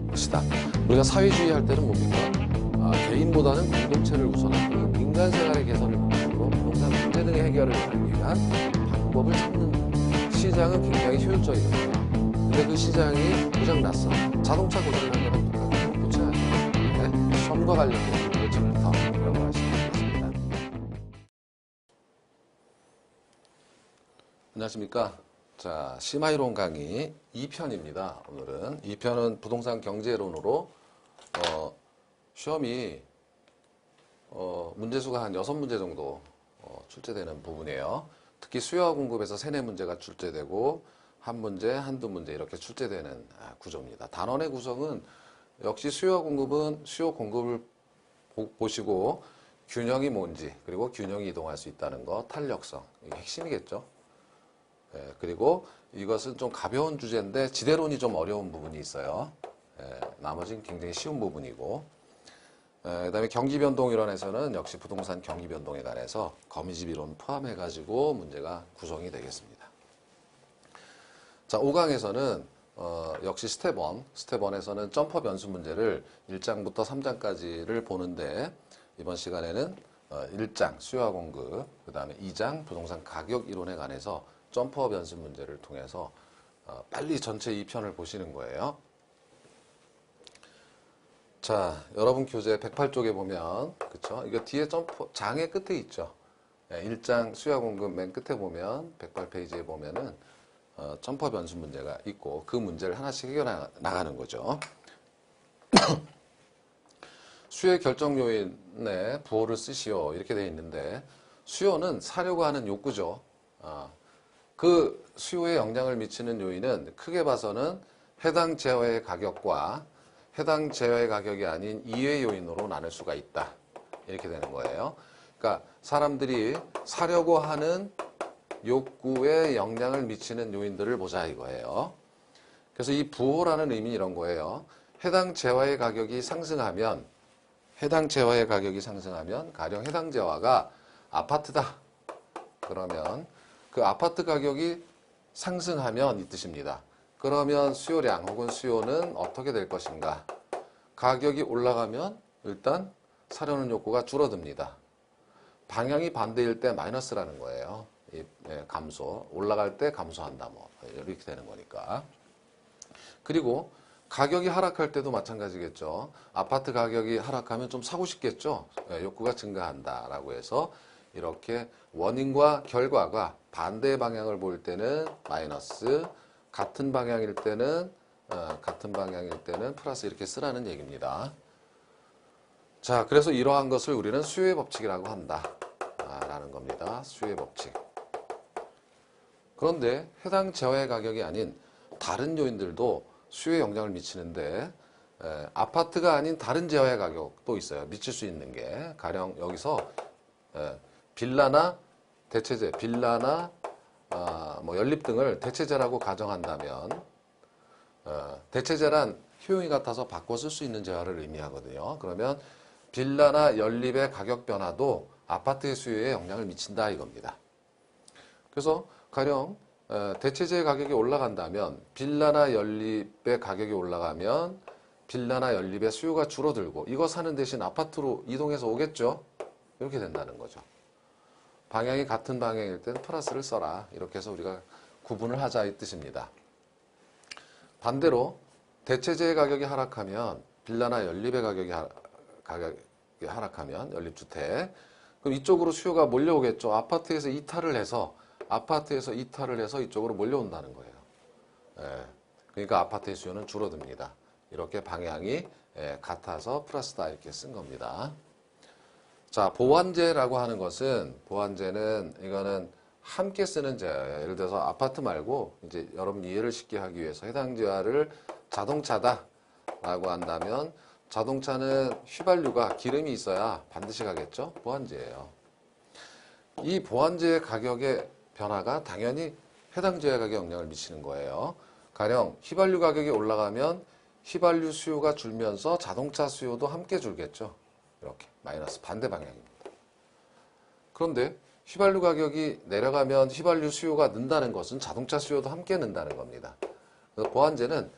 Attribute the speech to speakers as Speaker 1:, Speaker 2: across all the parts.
Speaker 1: 것이다. 우리가 사회주의 할 때는 뭡니까? 개인보다는 공동체를 우선하고 인간 생활의 개선을 목적으로 부동산 문제 등의 해결을 위한 방법을 찾는 시장은 굉장히 효율적이거든요. 근데 그 시장이 고장났어. 자동차 고장난 거랑 똑같아요. 고쳐야죠. 네? 시험과 관련된 문제 지금부터 들어갈 수 있겠습니다. 안녕하십니까? 자, 심화이론 강의 2편입니다. 오늘은 2편은 부동산 경제론으로 시험이 문제수가 한 6문제 정도 출제되는 부분이에요. 특히 수요와 공급에서 3, 4문제가 출제되고 한 문제, 한두 문제 이렇게 출제되는 구조입니다. 단원의 구성은 역시 수요와 공급은 수요 공급을 보시고 균형이 뭔지 그리고 균형이 이동할 수 있다는 거, 탄력성 이게 핵심이겠죠. 그리고 이것은 좀 가벼운 주제인데 지대론이 좀 어려운 부분이 있어요. 나머지는 굉장히 쉬운 부분이고 그 다음에 경기변동이론에서는 역시 부동산 경기변동에 관해서 거미집 이론 포함해가지고 문제가 구성이 되겠습니다. 자, 5강에서는 역시 스텝 1, 스텝 1에서는 점퍼 변수 문제를 1장부터 3장까지를 보는데 이번 시간에는 1장 수요와 공급, 그 다음에 2장 부동산 가격 이론에 관해서 점퍼 변수 문제를 통해서 빨리 전체 2편을 보시는 거예요. 자, 여러분 교재 108쪽에 보면, 그쵸? 이거 뒤에 점퍼, 장의 끝에 있죠? 1장 수요와 공급 맨 끝에 보면, 108페이지에 보면은, 점퍼 변수 문제가 있고, 그 문제를 하나씩 해결해 나가는 거죠. 수요의 결정 요인에 부호를 쓰시오. 이렇게 되어 있는데, 수요는 사려고 하는 욕구죠. 그 수요에 영향을 미치는 요인은 크게 봐서는 해당 재화의 가격과 해당 재화의 가격이 아닌 이외 요인으로 나눌 수가 있다. 이렇게 되는 거예요. 그러니까 사람들이 사려고 하는 욕구에 영향을 미치는 요인들을 보자 이거예요. 그래서 이 부호라는 의미는 이런 거예요. 해당 재화의 가격이 상승하면 가령 해당 재화가 아파트다. 그러면 그 아파트 가격이 상승하면 이 뜻입니다. 그러면 수요량 혹은 수요는 어떻게 될 것인가? 가격이 올라가면 일단 사려는 욕구가 줄어듭니다. 방향이 반대일 때 마이너스라는 거예요. 감소. 올라갈 때 감소한다. 뭐 이렇게 되는 거니까. 그리고 가격이 하락할 때도 마찬가지겠죠. 아파트 가격이 하락하면 좀 사고 싶겠죠. 욕구가 증가한다라고 해서 이렇게 원인과 결과가 반대 방향을 볼 때는 마이너스, 같은 방향일 때는 플러스 이렇게 쓰라는 얘기입니다. 자, 그래서 이러한 것을 우리는 수요의 법칙이라고 한다. 라는 겁니다. 수요의 법칙. 그런데 해당 재화의 가격이 아닌 다른 요인들도 수요에 영향을 미치는데 아파트가 아닌 다른 재화의 가격도 있어요. 미칠 수 있는 게. 가령 여기서 빌라나 대체재, 빌라나 뭐 연립 등을 대체재라고 가정한다면 대체재란 효용이 같아서 바꿔 쓸 수 있는 재화를 의미하거든요. 그러면 빌라나 연립의 가격 변화도 아파트의 수요에 영향을 미친다 이겁니다. 그래서 가령 대체재의 가격이 올라간다면 빌라나 연립의 가격이 올라가면 빌라나 연립의 수요가 줄어들고 이거 사는 대신 아파트로 이동해서 오겠죠. 이렇게 된다는 거죠. 방향이 같은 방향일 때는 플러스를 써라. 이렇게 해서 우리가 구분을 하자 이 뜻입니다. 반대로 대체재의 가격이 하락하면 빌라나 연립의 가격이 하락하면 연립주택 그럼 이쪽으로 수요가 몰려오겠죠. 아파트에서 이탈을 해서 이쪽으로 몰려온다는 거예요. 그러니까 아파트의 수요는 줄어듭니다. 이렇게 방향이 같아서 플러스다 이렇게 쓴 겁니다. 자, 보완제라고 하는 것은 이거는 함께 쓰는 재화예요. 예를 들어서 아파트 말고 이제 여러분 이해를 쉽게 하기 위해서 해당 재화를 자동차다라고 한다면 자동차는 휘발유가 기름이 있어야 반드시 가겠죠. 보완제예요. 이 보완제의 가격의 변화가 당연히 해당 재화 가격에 영향을 미치는 거예요. 가령 휘발유 가격이 올라가면 휘발유 수요가 줄면서 자동차 수요도 함께 줄겠죠. 이렇게 마이너스 반대 방향입니다. 그런데 휘발유 가격이 내려가면 휘발유 수요가 는다는 것은 자동차 수요도 함께 는다는 겁니다. 그래서 보완제는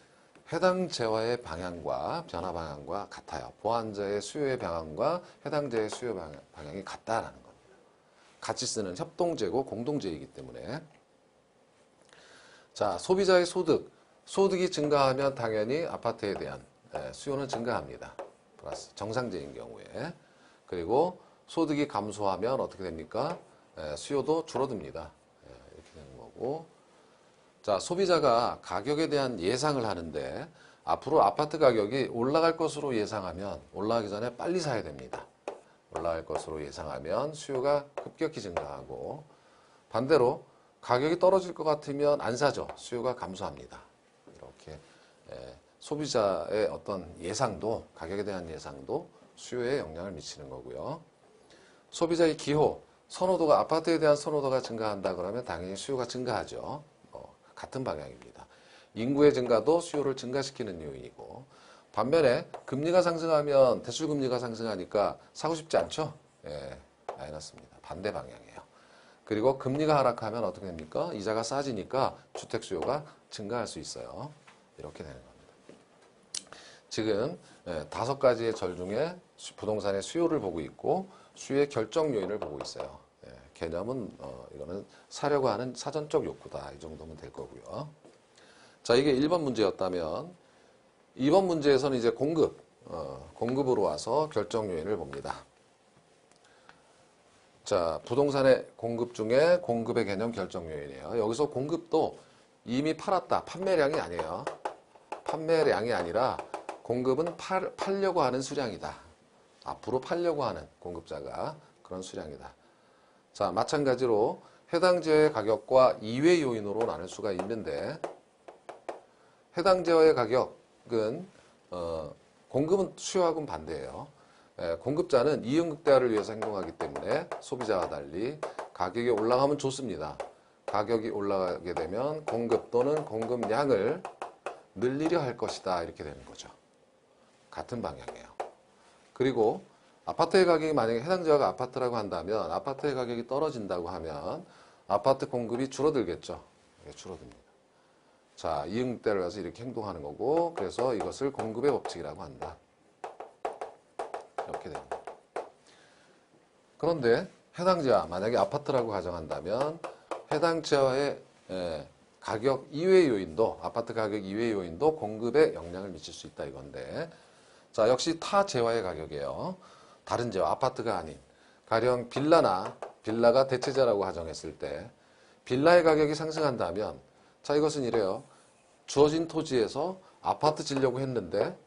Speaker 1: 해당 재화의 방향과 변화 방향과 같아요. 보완제의 수요의 방향과 해당제의 수요 방향이 같다라는 겁니다. 같이 쓰는 협동제고 공동제이기 때문에. 자, 소비자의 소득이 증가하면 당연히 아파트에 대한 수요는 증가합니다. 플러스 정상제인 경우에. 그리고 소득이 감소하면 어떻게 됩니까? 수요도 줄어듭니다. 이렇게 되는 거고. 자, 소비자가 가격에 대한 예상을 하는데 앞으로 아파트 가격이 올라갈 것으로 예상하면 올라가기 전에 빨리 사야 됩니다. 올라갈 것으로 예상하면 수요가 급격히 증가하고, 반대로 가격이 떨어질 것 같으면 안 사죠. 수요가 감소합니다. 이렇게 소비자의 어떤 예상도, 가격에 대한 예상도 수요에 영향을 미치는 거고요. 소비자의 기호, 선호도가, 아파트에 대한 선호도가 증가한다 그러면 당연히 수요가 증가하죠. 같은 방향입니다. 인구의 증가도 수요를 증가시키는 요인이고, 반면에 금리가 상승하면, 대출금리가 상승하니까 사고 싶지 않죠? 마이너스입니다. 반대 방향이에요. 그리고 금리가 하락하면 어떻게 됩니까? 이자가 싸지니까 주택 수요가 증가할 수 있어요. 이렇게 되는 겁니다. 지금 5가지의 절 중에 부동산의 수요를 보고 있고, 수요의 결정 요인을 보고 있어요. 개념은 이거는 사려고 하는 사전적 욕구다. 이 정도면 될 거고요. 자, 이게 1번 문제였다면 2번 문제에서는 이제 공급으로 와서 결정 요인을 봅니다. 자, 부동산의 공급 중에 공급의 개념 결정 요인이에요. 여기서 공급도 이미 팔았다. 판매량이 아니에요. 판매량이 아니라 공급은 팔려고 하는 수량이다. 앞으로 팔려고 하는 공급자가 그런 수량이다. 자, 마찬가지로 해당 지역의 가격과 이외 요인으로 나눌 수가 있는데, 해당 지역의 가격은 공급은 수요하고는 반대예요. 공급자는 이윤 극대화를 위해서 행동하기 때문에 소비자와 달리 가격이 올라가면 좋습니다. 가격이 올라가게 되면 공급 또는 공급량을 늘리려 할 것이다. 이렇게 되는 거죠. 같은 방향이에요. 그리고 아파트의 가격이 만약에 해당 지역가 아파트라고 한다면 아파트의 가격이 떨어진다고 하면 아파트 공급이 줄어들겠죠. 줄어듭니다. 자, 이응대를 해서 이렇게 행동하는 거고, 그래서 이것을 공급의 법칙이라고 한다. 이렇게 됩니다. 그런데 해당 지하, 만약에 아파트라고 가정한다면 해당 지하의 가격 이외 요인도, 아파트 가격 이외 요인도 공급에 영향을 미칠 수 있다 이건데, 자, 역시 타 재화의 가격이에요. 다른 재화, 아파트가 아닌. 가령 빌라가 대체재라고 가정했을 때 빌라의 가격이 상승한다면, 자, 이것은 이래요. 주어진 토지에서 아파트 지려고 했는데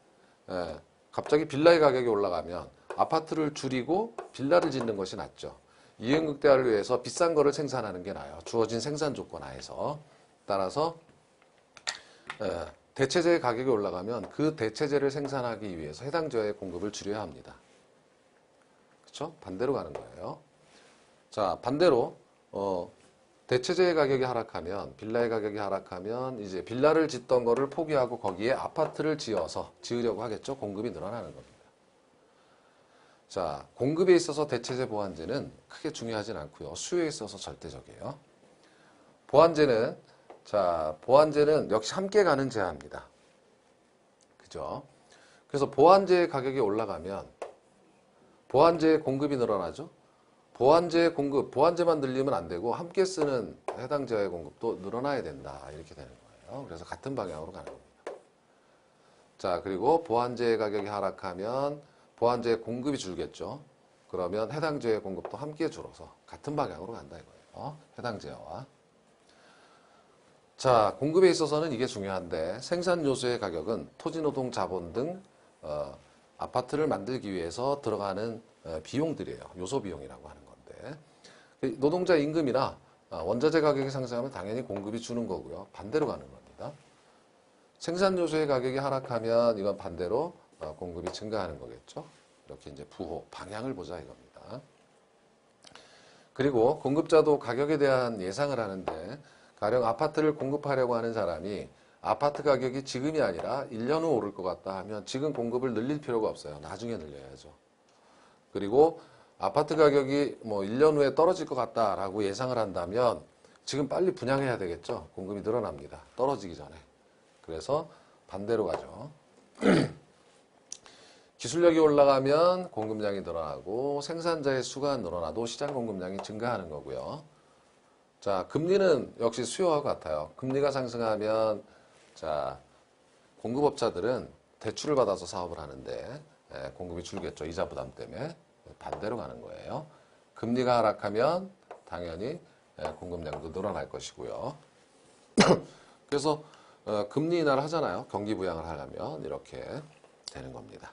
Speaker 1: 갑자기 빌라의 가격이 올라가면 아파트를 줄이고 빌라를 짓는 것이 낫죠. 이윤극대화를 위해서 비싼 거를 생산하는 게 나아요. 주어진 생산 조건 하에서. 따라서 대체재의 가격이 올라가면 그 대체재를 생산하기 위해서 해당 지역의 공급을 줄여야 합니다. 그렇죠? 반대로 가는 거예요. 자, 반대로 대체재의 가격이 하락하면, 빌라의 가격이 하락하면 이제 빌라를 짓던 거를 포기하고 거기에 아파트를 지으려고 하겠죠. 공급이 늘어나는 겁니다. 자, 공급에 있어서 대체재 보완제는 크게 중요하진 않고요. 수요에 있어서 절대적이에요. 보완제는 역시 함께 가는 제한입니다. 그죠? 그래서 보완제의 가격이 올라가면 보완제의 공급이 늘어나죠. 보완제의 공급, 보완제만 늘리면 안 되고 함께 쓰는 해당 재화의 공급도 늘어나야 된다. 이렇게 되는 거예요. 그래서 같은 방향으로 가는 겁니다. 자, 그리고 보완제의 가격이 하락하면 보완제의 공급이 줄겠죠. 그러면 해당 재화의 공급도 함께 줄어서 같은 방향으로 간다 이거예요. 해당 재화와. 자, 공급에 있어서는 이게 중요한데, 생산 요소의 가격은 토지, 노동, 자본 등 아파트를 만들기 위해서 들어가는 비용들이에요. 요소 비용이라고 하는 건데, 노동자 임금이나 원자재 가격이 상승하면 당연히 공급이 주는 거고요. 반대로 가는 겁니다. 생산 요소의 가격이 하락하면 이건 반대로 공급이 증가하는 거겠죠. 이렇게 이제 방향을 보자 이겁니다. 그리고 공급자도 가격에 대한 예상을 하는데, 가령 아파트를 공급하려고 하는 사람이 아파트 가격이 지금이 아니라 1년 후 오를 것 같다 하면 지금 공급을 늘릴 필요가 없어요. 나중에 늘려야죠. 그리고 아파트 가격이 뭐 1년 후에 떨어질 것 같다라고 예상을 한다면 지금 빨리 분양해야 되겠죠. 공급이 늘어납니다. 떨어지기 전에. 그래서 반대로 가죠. 기술력이 올라가면 공급량이 늘어나고 생산자의 수가 늘어나도 시장 공급량이 증가하는 거고요. 자, 금리는 역시 수요와 같아요. 금리가 상승하면 자, 공급업자들은 대출을 받아서 사업을 하는데 공급이 줄겠죠. 이자 부담 때문에. 반대로 가는 거예요. 금리가 하락하면 당연히 공급량도 늘어날 것이고요. 그래서 금리 인하를 하잖아요. 경기 부양을 하려면 이렇게 되는 겁니다.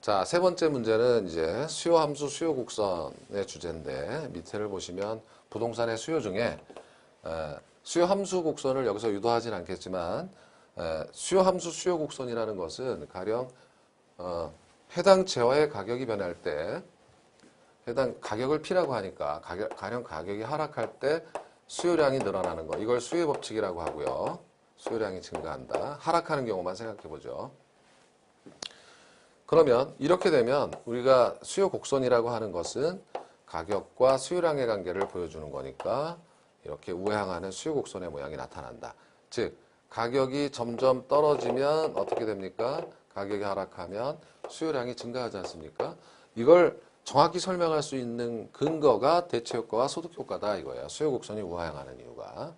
Speaker 1: 자, 세 번째 문제는 이제 수요 함수, 수요 곡선의 주제인데 밑에를 보시면 부동산의 수요 중에 수요 함수 곡선을 여기서 유도하진 않겠지만 수요 함수, 수요 곡선이라는 것은 가령 해당 재화의 가격이 변할 때 해당 가격을 P라고 하니까 가령 가격이 하락할 때 수요량이 늘어나는 거. 이걸 수요의 법칙이라고 하고요. 수요량이 증가한다. 하락하는 경우만 생각해 보죠. 그러면 이렇게 되면 우리가 수요 곡선이라고 하는 것은 가격과 수요량의 관계를 보여주는 거니까 이렇게 우회항하는 수요 곡선의 모양이 나타난다. 즉 가격이 점점 떨어지면 어떻게 됩니까? 가격이 하락하면 수요량이 증가하지 않습니까? 이걸 정확히 설명할 수 있는 근거가 대체효과와 소득효과다 이거예요. 수요 곡선이 우하향하는 이유가.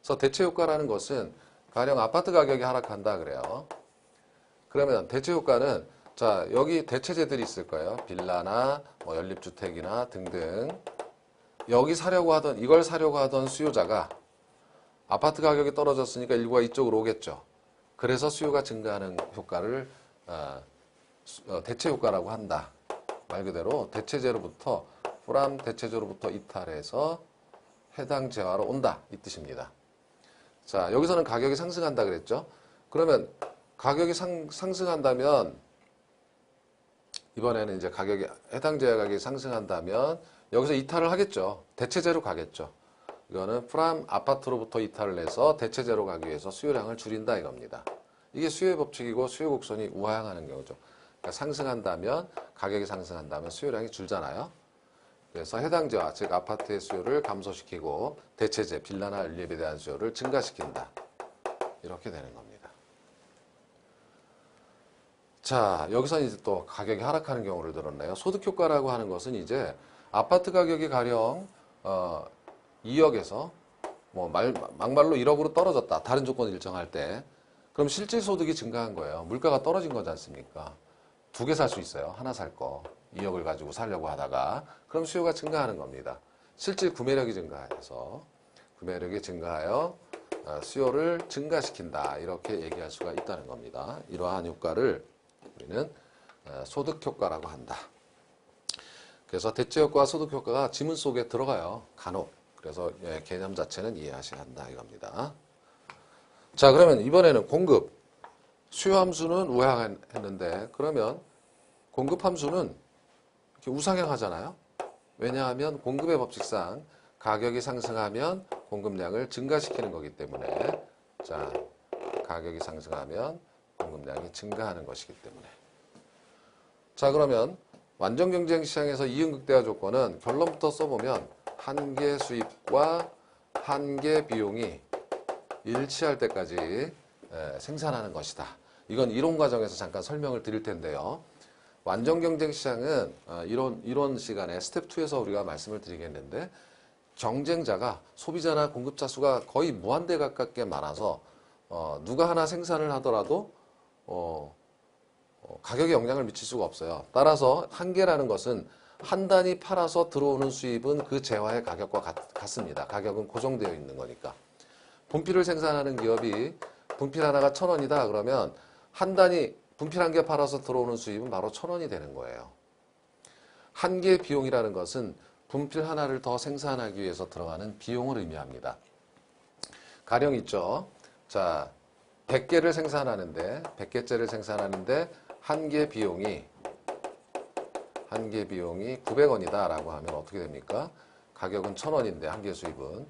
Speaker 1: 그래서 대체효과라는 것은 가령 아파트 가격이 하락한다 그래요. 그러면 대체효과는 자, 여기 대체재들이 있을 거예요. 빌라나 뭐 연립주택이나 등등. 여기 사려고 하던 이걸 사려고 하던 수요자가 아파트 가격이 떨어졌으니까 일부가 이쪽으로 오겠죠. 그래서 수요가 증가하는 효과를 대체효과라고 한다. 말 그대로 대체재로부터 프람 대체재로부터 이탈해서 해당 재화로 온다 이 뜻입니다. 자, 여기서는 가격이 상승한다 그랬죠. 그러면 가격이 상승한다면 이번에는 이제 가격이 해당 재화 가격이 상승한다면 여기서 이탈을 하겠죠. 대체재로 가겠죠. 이거는 프람 아파트로부터 이탈을 해서 대체재로 가기 위해서 수요량을 줄인다 이겁니다. 이게 수요의 법칙이고 수요 곡선이 우하향하는 경우죠. 그러니까 상승한다면 가격이 상승한다면 수요량이 줄잖아요. 그래서 해당 재화 즉 아파트의 수요를 감소시키고 대체재 빌라나 연립에 대한 수요를 증가시킨다. 이렇게 되는 겁니다. 자, 여기서 이제 또 가격이 하락하는 경우를 들었네요. 소득효과라고 하는 것은 이제 아파트 가격이 가령 2억에서 뭐 막말로 1억으로 떨어졌다. 다른 조건을 일정할 때. 그럼 실질 소득이 증가한 거예요. 물가가 떨어진 거지 않습니까? 2개 살 수 있어요. 하나 살 거. 2억을 가지고 살려고 하다가 그럼 수요가 증가하는 겁니다. 실질 구매력이 증가해서 구매력이 증가하여 수요를 증가시킨다. 이렇게 얘기할 수가 있다는 겁니다. 이러한 효과를 우리는 소득효과라고 한다. 그래서 대체효과와 소득효과가 지문 속에 들어가요. 간혹. 그래서 개념 자체는 이해하셔야 한다 이겁니다. 자, 그러면 이번에는 공급. 수요 함수는 우하향했는데 그러면 공급 함수는 이렇게 우상향 하잖아요. 왜냐하면 공급의 법칙상 가격이 상승하면 공급량을 증가시키는 거기 때문에 자, 가격이 상승하면 공급량이 증가하는 것이기 때문에 자, 그러면 완전 경쟁 시장에서 이윤극대화 조건은 결론부터 써보면 한계 수입과 한계 비용이 일치할 때까지 생산하는 것이다. 이건 이론 과정에서 잠깐 설명을 드릴 텐데요. 완전 경쟁 시장은 이론 시간에 스텝 2에서 우리가 말씀을 드리겠는데 경쟁자가 소비자나 공급자 수가 거의 무한대 가깝게 많아서 누가 하나 생산을 하더라도 가격에 영향을 미칠 수가 없어요. 따라서 한계라는 것은 한 단위 팔아서 들어오는 수입은 그 재화의 가격과 같습니다. 가격은 고정되어 있는 거니까. 분필을 생산하는 기업이 분필 하나가 1,000원이다 그러면 한 단위 분필 한 개 팔아서 들어오는 수입은 바로 1,000원이 되는 거예요. 한 개 비용이라는 것은 분필 하나를 더 생산하기 위해서 들어가는 비용을 의미합니다. 가령 있죠. 자, 100개를 생산하는데 100개째를 생산하는데 한 개 비용이 900원이다 라고 하면 어떻게 됩니까? 가격은 1,000원인데 한 개 수입은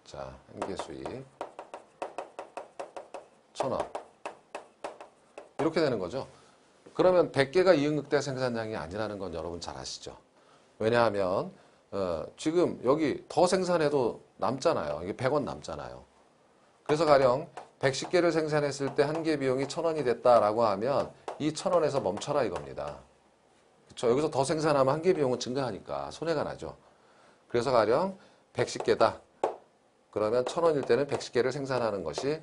Speaker 1: 자, 한 개 수입 1,000원 이렇게 되는 거죠. 그러면 100개가 이윤극대 생산량이 아니라는 건 여러분 잘 아시죠? 왜냐하면 지금 여기 더 생산해도 남잖아요. 이게 100원 남잖아요. 그래서 가령 110개를 생산했을 때 한 개 비용이 1,000원이 됐다라고 하면 이 1,000원에서 멈춰라 이겁니다. 그렇죠? 여기서 더 생산하면 한 개 비용은 증가하니까 손해가 나죠. 그래서 가령 110개다. 그러면 1,000원일 때는 110개를 생산하는 것이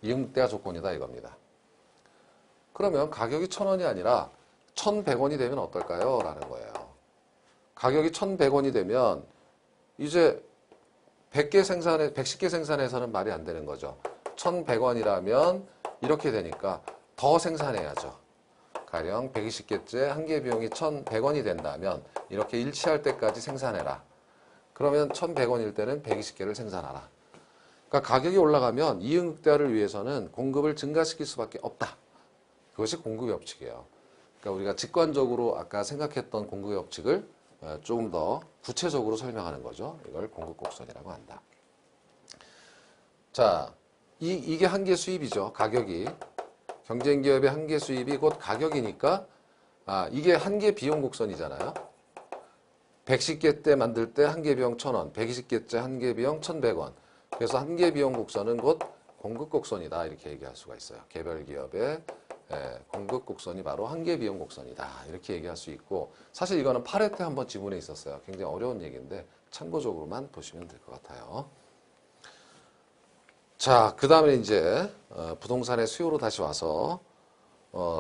Speaker 1: 이응대화 조건이다 이겁니다. 그러면 가격이 1,000원이 아니라 1,100원이 되면 어떨까요? 라는 거예요. 가격이 1,100원이 되면 이제 110개 생산해서는 말이 안 되는 거죠. 1,100원이라면 이렇게 되니까 더 생산해야죠. 가령 120개째 한 개 비용이 1,100원이 된다면 이렇게 일치할 때까지 생산해라. 그러면 1,100원일 때는 120개를 생산하라. 그러니까 가격이 올라가면 이응극대화를 위해서는 공급을 증가시킬 수밖에 없다. 그것이 공급의 법칙이에요. 그러니까 우리가 직관적으로 아까 생각했던 공급의 법칙을 조금 더 구체적으로 설명하는 거죠. 이걸 공급곡선이라고 한다. 자, 이게 한계 수입이죠. 가격이. 경쟁기업의 한계 수입이 곧 가격이니까 이게 한계 비용 곡선이잖아요. 110개 때 만들 때 한개 비용 1,000원, 120개째 한개 비용 1,100원. 그래서 한계 비용 곡선은 곧 공급 곡선이다 이렇게 얘기할 수가 있어요. 개별 기업의 공급 곡선이 바로 한계 비용 곡선이다 이렇게 얘기할 수 있고, 사실 이거는 8회 때 한번 지문에 있었어요. 굉장히 어려운 얘기인데 참고적으로만 보시면 될 것 같아요. 자, 그 다음에 이제 부동산의 수요로 다시 와서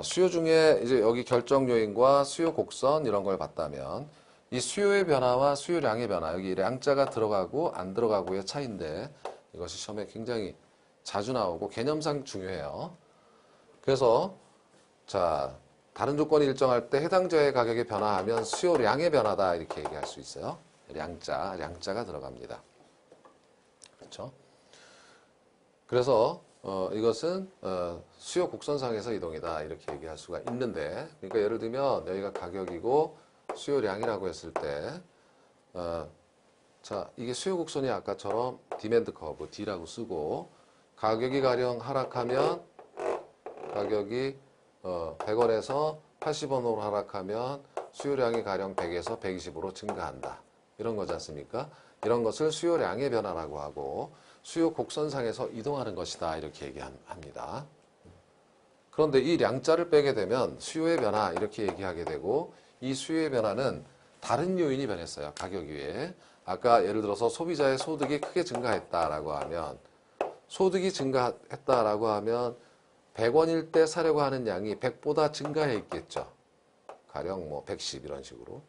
Speaker 1: 수요 중에 이제 여기 결정 요인과 수요 곡선 이런 걸 봤다면 이 수요의 변화와 수요량의 변화, 여기 량자가 들어가고 안 들어가고의 차이인데 이것이 시험에 굉장히 자주 나오고 개념상 중요해요. 그래서 자, 다른 조건이 일정할 때 해당 지역의 가격이 변화하면 수요량의 변화다 이렇게 얘기할 수 있어요. 량자가 들어갑니다. 그렇죠? 그래서 이것은 수요 곡선상에서 이동이다 이렇게 얘기할 수가 있는데, 그러니까 예를 들면 여기가 가격이고 수요량이라고 했을 때 자, 이게 수요 곡선이 아까처럼 디맨드 커브 D라고 쓰고, 가격이 가령 하락하면 가격이 100원에서 80원으로 하락하면 수요량이 가령 100에서 120으로 증가한다. 이런 거지 않습니까? 이런 것을 수요량의 변화라고 하고 수요 곡선상에서 이동하는 것이다 이렇게 얘기합니다. 그런데 이 량자를 빼게 되면 수요의 변화 이렇게 얘기하게 되고, 이 수요의 변화는 다른 요인이 변했어요. 가격 위에. 아까 예를 들어서 소비자의 소득이 크게 증가했다라고 하면, 소득이 증가했다라고 하면 100원일 때 사려고 하는 양이 100보다 증가해 있겠죠. 가령 뭐 110 이런 식으로.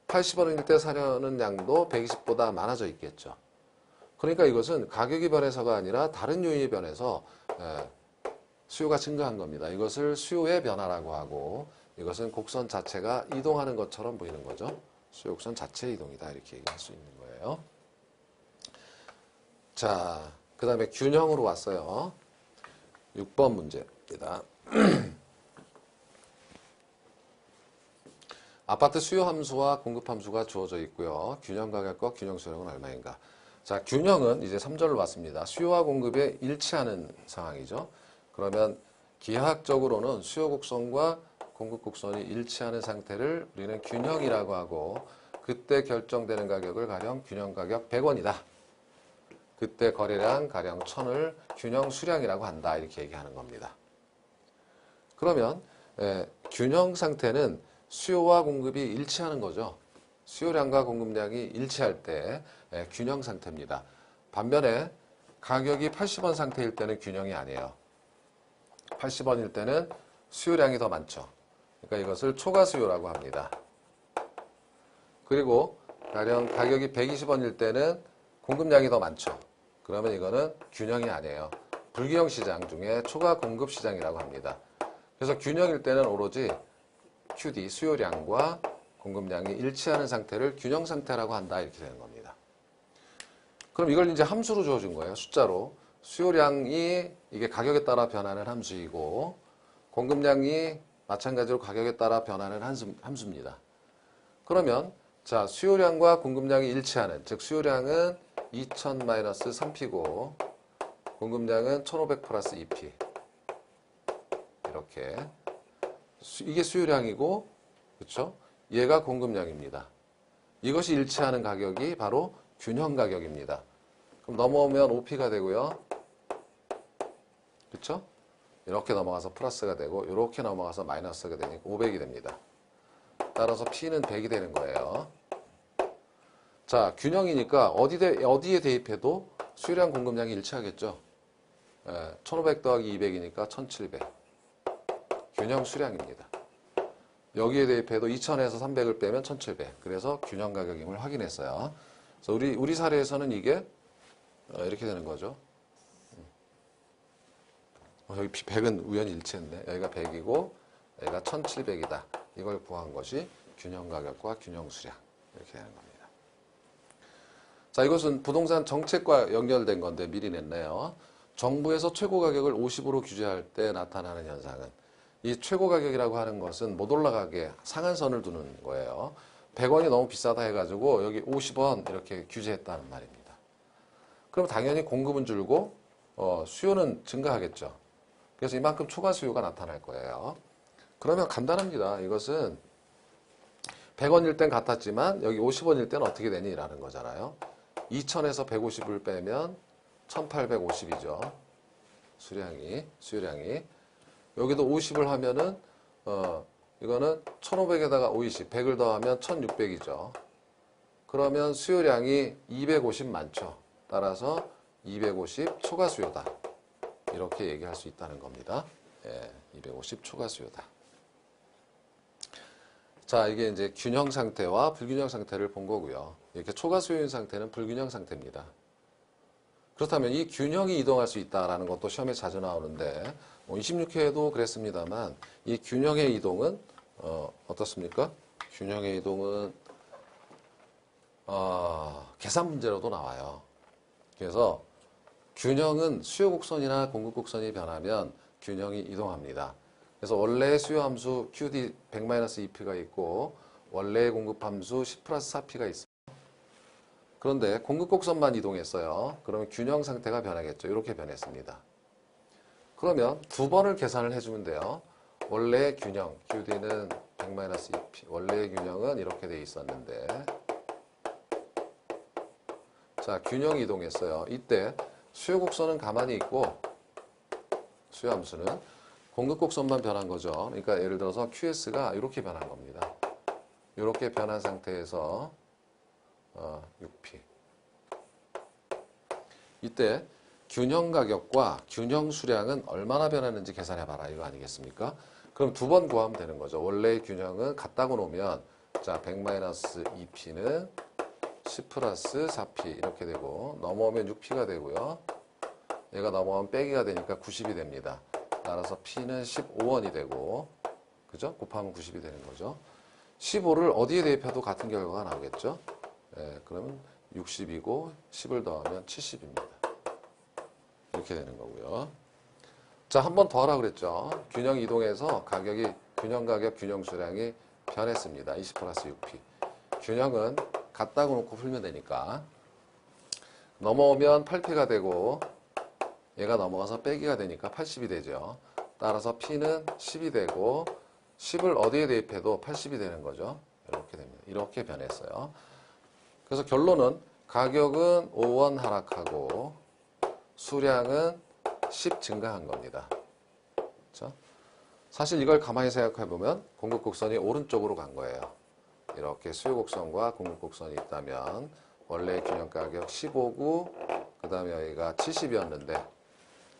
Speaker 1: 80원일 때 사려는 양도 120보다 많아져 있겠죠. 그러니까 이것은 가격이 변해서가 아니라 다른 요인이 변해서 수요가 증가한 겁니다. 이것을 수요의 변화라고 하고, 이것은 곡선 자체가 이동하는 것처럼 보이는 거죠. 수요 곡선 자체의 이동이다 이렇게 얘기할 수 있는 거예요. 자, 그 다음에 균형으로 왔어요. 6번 문제입니다. 아파트 수요 함수와 공급 함수가 주어져 있고요. 균형 가격과 균형 수요량은 얼마인가? 자, 균형은 이제 3절로 왔습니다. 수요와 공급에 일치하는 상황이죠. 그러면 기하학적으로는 수요 곡선과 공급 곡선이 일치하는 상태를 우리는 균형이라고 하고, 그때 결정되는 가격을 가령 균형 가격 100원이다. 그때 거래량 가령 1000을 균형 수량이라고 한다 이렇게 얘기하는 겁니다. 그러면 균형 상태는 수요와 공급이 일치하는 거죠. 수요량과 공급량이 일치할 때 균형 상태입니다. 반면에 가격이 80원 상태일 때는 균형이 아니에요. 80원일 때는 수요량이 더 많죠. 그러니까 이것을 초과 수요라고 합니다. 그리고 가령 가격이 120원일 때는 공급량이 더 많죠. 그러면 이거는 균형이 아니에요. 불균형 시장 중에 초과 공급 시장이라고 합니다. 그래서 균형일 때는 오로지 QD, 수요량과 공급량이 일치하는 상태를 균형 상태라고 한다 이렇게 되는 겁니다. 그럼 이걸 이제 함수로 주어준 거예요. 숫자로. 수요량이 이게 가격에 따라 변하는 함수이고, 공급량이 마찬가지로 가격에 따라 변하는 함수입니다. 그러면 자, 수요량과 공급량이 일치하는, 즉 수요량은 2000-3P고 공급량은 1500 플러스 2P. 이렇게 이게 수요량이고, 그렇죠? 얘가 공급량입니다. 이것이 일치하는 가격이 바로 균형 가격입니다. 그럼 넘어오면 5P가 되고요. 그쵸? 이렇게 넘어가서 플러스가 되고 이렇게 넘어가서 마이너스가 되니까 500이 됩니다. 따라서 P는 100이 되는 거예요. 자, 균형이니까 어디에 대입해도 수요량 공급량이 일치하겠죠. 1500 더하기 200이니까 1700. 균형 수량입니다. 여기에 대입해도 2000에서 300을 빼면 1700. 그래서 균형 가격임을 확인했어요. 그래서 우리 사례에서는 이게 이렇게 되는 거죠. 여기 100은 우연히 일치했네. 여기가 100이고 여기가 1700이다. 이걸 구한 것이 균형 가격과 균형 수량. 이렇게 되는 겁니다. 자, 이것은 부동산 정책과 연결된 건데 미리 냈네요. 정부에서 최고 가격을 50으로 규제할 때 나타나는 현상은, 이 최고 가격이라고 하는 것은 못 올라가게 상한선을 두는 거예요. 100원이 너무 비싸다 해가지고 여기 50원 이렇게 규제했다는 말입니다. 그럼 당연히 공급은 줄고 수요는 증가하겠죠. 그래서 이만큼 초과 수요가 나타날 거예요. 그러면 간단합니다. 이것은 100원일 땐 같았지만 여기 50원일 땐 어떻게 되니? 라는 거잖아요. 2000에서 150을 빼면 1850이죠. 수요량이. 여기도 50을 하면은, 이거는 1500에다가 50, 100을 더하면 1600이죠. 그러면 수요량이 250 많죠. 따라서 250 초과 수요다. 이렇게 얘기할 수 있다는 겁니다. 250 초과 수요다. 자, 이게 이제 균형 상태와 불균형 상태를 본 거고요. 이렇게 초과 수요인 상태는 불균형 상태입니다. 그렇다면 이 균형이 이동할 수 있다라는 것도 시험에 자주 나오는데 26회에도 그랬습니다만 이 균형의 이동은 어떻습니까? 균형의 이동은 계산 문제로도 나와요. 그래서 균형은 수요 곡선이나 공급 곡선이 변하면 균형이 이동합니다. 그래서 원래의 수요 함수 QD 100-2P가 있고 원래의 공급 함수 10+4P가 있어요. 그런데 공급 곡선만 이동했어요. 그러면 균형 상태가 변하겠죠. 이렇게 변했습니다. 그러면 두 번을 계산을 해주면 돼요. 원래의 균형 QD는 100-2P. 원래의 균형은 이렇게 돼 있었는데 자, 균형이 이동했어요. 이때 수요 곡선은 가만히 있고 수요 함수는 공급 곡선만 변한 거죠. 그러니까 예를 들어서 QS가 이렇게 변한 겁니다. 이렇게 변한 상태에서 6P. 이때 균형 가격과 균형 수량은 얼마나 변하는지 계산해봐라 이거 아니겠습니까? 그럼 두 번 구하면 되는 거죠. 원래의 균형은 같다고 놓으면 자 100-2P는 10+4P 이렇게 되고 넘어오면 6P가 되고요. 얘가 넘어가면 빼기가 되니까 90이 됩니다. 따라서 P는 15원이 되고 그죠? 곱하면 90이 되는 거죠. 15를 어디에 대입해도 같은 결과가 나오겠죠? 그러면 60이고 10을 더하면 70입니다. 이렇게 되는 거고요. 자, 한 번 더 하라 그랬죠. 균형 이동해서 균형 가격, 균형 수량이 변했습니다. 20+6P. 균형은 같다고 놓고 풀면 되니까 넘어오면 8P가 되고 얘가 넘어가서 빼기가 되니까 80이 되죠. 따라서 P는 10이 되고 10을 어디에 대입해도 80이 되는 거죠. 이렇게 됩니다. 이렇게 변했어요. 그래서 결론은 가격은 5원 하락하고 수량은 10 증가한 겁니다. 그렇죠? 사실 이걸 가만히 생각해 보면 공급 곡선이 오른쪽으로 간 거예요. 이렇게 수요 곡선과 공급 곡선이 있다면 원래 균형 가격 15고 그 다음에 여기가 70이었는데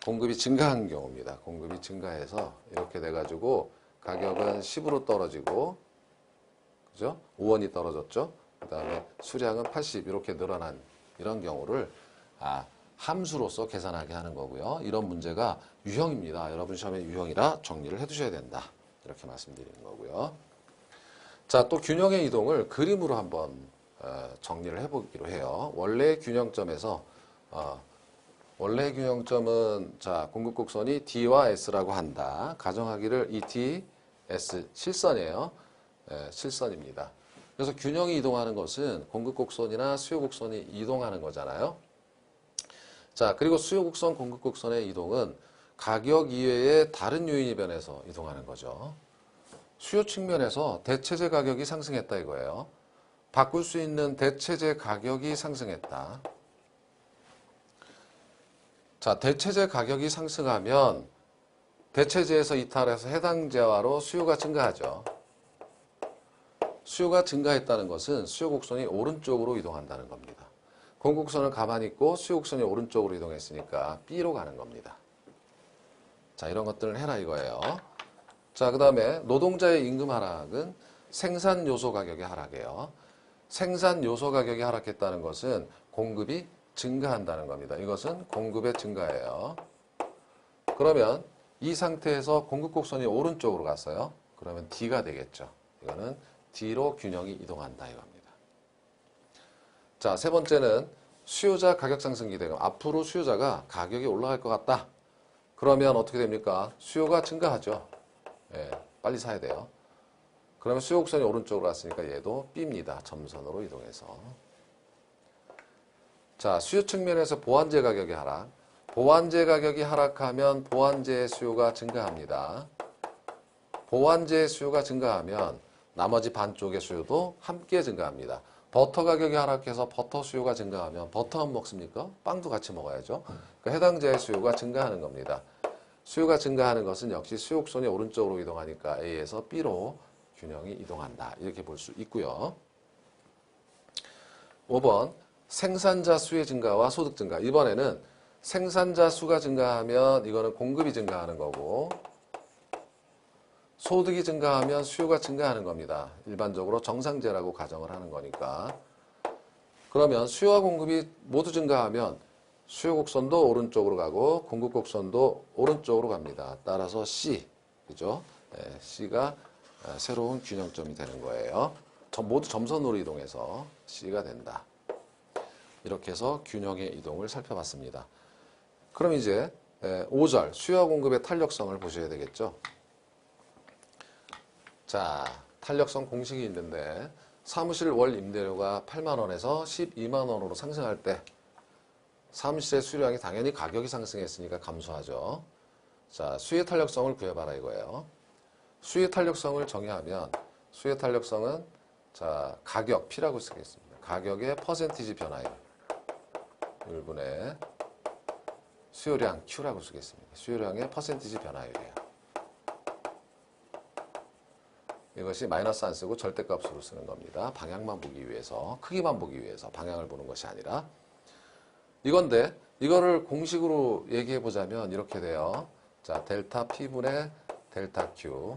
Speaker 1: 공급이 증가한 경우입니다. 공급이 증가해서 이렇게 돼가지고 가격은 10으로 떨어지고 그죠? 5원이 떨어졌죠. 그 다음에 수량은 80 이렇게 늘어난 이런 경우를 함수로서 계산하게 하는 거고요. 이런 문제가 유형입니다. 여러분 시험에 유형이라 정리를 해두셔야 된다. 이렇게 말씀드리는 거고요. 자, 또 균형의 이동을 그림으로 한번 정리를 해보기로 해요. 원래 균형점에서 원래 균형점은 자 공급 곡선이 D와 S라고 한다. 가정하기를 이 D, S 실선이에요. 실선입니다. 그래서 균형이 이동하는 것은 공급 곡선이나 수요 곡선이 이동하는 거잖아요. 자, 그리고 수요 곡선, 공급 곡선의 이동은 가격 이외에 다른 요인이 변해서 이동하는 거죠. 수요 측면에서 대체재 가격이 상승했다 이거예요. 바꿀 수 있는 대체재 가격이 상승했다. 자, 대체재 가격이 상승하면 대체재에서 이탈해서 해당 재화로 수요가 증가하죠. 수요가 증가했다는 것은 수요 곡선이 오른쪽으로 이동한다는 겁니다. 공곡선은 가만히 있고 수요 곡선이 오른쪽으로 이동했으니까 B로 가는 겁니다. 자, 이런 것들을 해라 이거예요. 자, 그 다음에 노동자의 임금 하락은 생산 요소 가격의 하락이에요. 생산 요소 가격이 하락했다는 것은 공급이 증가한다는 겁니다. 이것은 공급의 증가예요. 그러면 이 상태에서 공급 곡선이 오른쪽으로 갔어요. 그러면 D가 되겠죠. 이거는 D로 균형이 이동한다 이겁니다. 자, 세 번째는 수요자 가격 상승 기대감. 앞으로 수요자가 가격이 올라갈 것 같다. 그러면 어떻게 됩니까? 수요가 증가하죠. 예, 빨리 사야 돼요. 그러면 수요 곡선이 오른쪽으로 갔으니까 얘도 B입니다. 점선으로 이동해서. 자, 수요 측면에서 보완재 가격이 하락. 보완재 가격이 하락하면 보완재의 수요가 증가합니다. 보완재의 수요가 증가하면 나머지 반쪽의 수요도 함께 증가합니다. 버터 가격이 하락해서 버터 수요가 증가하면 버터 안 먹습니까? 빵도 같이 먹어야죠. 그러니까 해당 재의 수요가 증가하는 겁니다. 수요가 증가하는 것은 역시 수요 곡선이 오른쪽으로 이동하니까 A에서 B로 균형이 이동한다. 이렇게 볼 수 있고요. 5번 생산자 수의 증가와 소득 증가. 이번에는 생산자 수가 증가하면 이거는 공급이 증가하는 거고 소득이 증가하면 수요가 증가하는 겁니다. 일반적으로 정상재라고 가정을 하는 거니까. 그러면 수요와 공급이 모두 증가하면 수요 곡선도 오른쪽으로 가고 공급 곡선도 오른쪽으로 갑니다. 따라서 C, 그죠? 네, C가 새로운 균형점이 되는 거예요. 모두 점선으로 이동해서 C가 된다. 이렇게 해서 균형의 이동을 살펴봤습니다. 그럼 이제 5절 수요와 공급의 탄력성을 보셔야 되겠죠. 자, 탄력성 공식이 있는데 사무실 월 임대료가 8만 원에서 12만 원으로 상승할 때 사무실의 수요량이 당연히 가격이 상승했으니까 감소하죠. 자, 수요 탄력성을 구해봐라 이거예요. 수요 탄력성을 정의하면 수요 탄력성은 자, 가격 P라고 쓰겠습니다. 가격의 퍼센티지 변화율 1분의 수요량 Q라고 쓰겠습니다. 수요량의 퍼센티지 변화율이에요. 이것이 마이너스 안 쓰고 절대값으로 쓰는 겁니다. 방향만 보기 위해서, 크기만 보기 위해서 방향을 보는 것이 아니라 이건데 이거를 공식으로 얘기해 보자면 이렇게 돼요. 자, 델타 P분의 델타 Q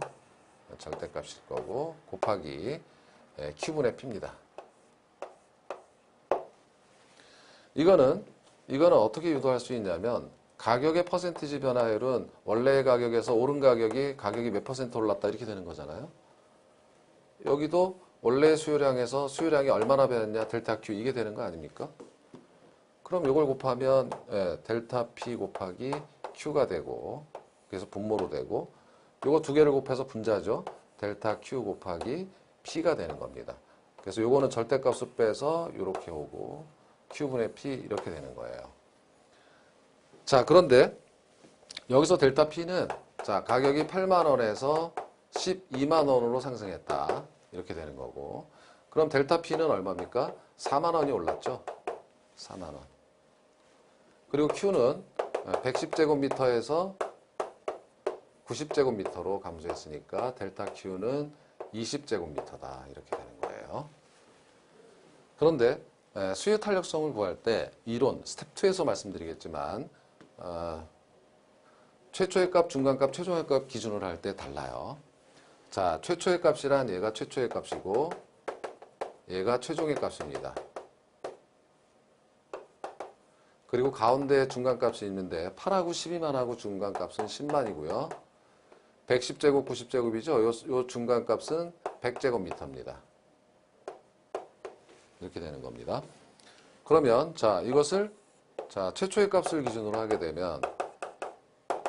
Speaker 1: 절대값일 거고 곱하기 Q분의 P입니다. 이거는 어떻게 유도할 수 있냐면 가격의 퍼센티지 변화율은 원래의 가격에서 오른 가격이 몇 퍼센트 올랐다 이렇게 되는 거잖아요. 여기도 원래 수요량에서 수요량이 얼마나 변했냐 델타 Q 이게 되는 거 아닙니까? 그럼 이걸 곱하면 델타 P 곱하기 Q가 되고 그래서 분모로 되고 요거 두 개를 곱해서 분자죠. 델타 Q 곱하기 P가 되는 겁니다. 그래서 요거는 절대값을 빼서 이렇게 오고 Q분의 P 이렇게 되는 거예요. 자, 그런데 여기서 델타 P는 자, 가격이 8만 원에서 12만 원으로 상승했다. 이렇게 되는 거고. 그럼 델타 P는 얼마입니까? 4만 원이 올랐죠. 4만 원. 그리고 Q는 110제곱미터에서 90제곱미터로 감소했으니까 델타 Q는 20제곱미터다. 이렇게 되는 거예요. 그런데 수요 탄력성을 구할 때 이론, 스텝 2에서 말씀드리겠지만 최초의 값, 중간값, 최종의 값 기준으로 할 때 달라요. 자, 최초의 값이란 얘가 최초의 값이고 얘가 최종의 값입니다. 그리고 가운데 중간값이 있는데 8하고 12만하고 중간값은 10만이고요. 110제곱, 90제곱이죠. 요 중간값은 100제곱미터입니다. 이렇게 되는 겁니다. 그러면 자, 이것을 자, 최초의 값을 기준으로 하게 되면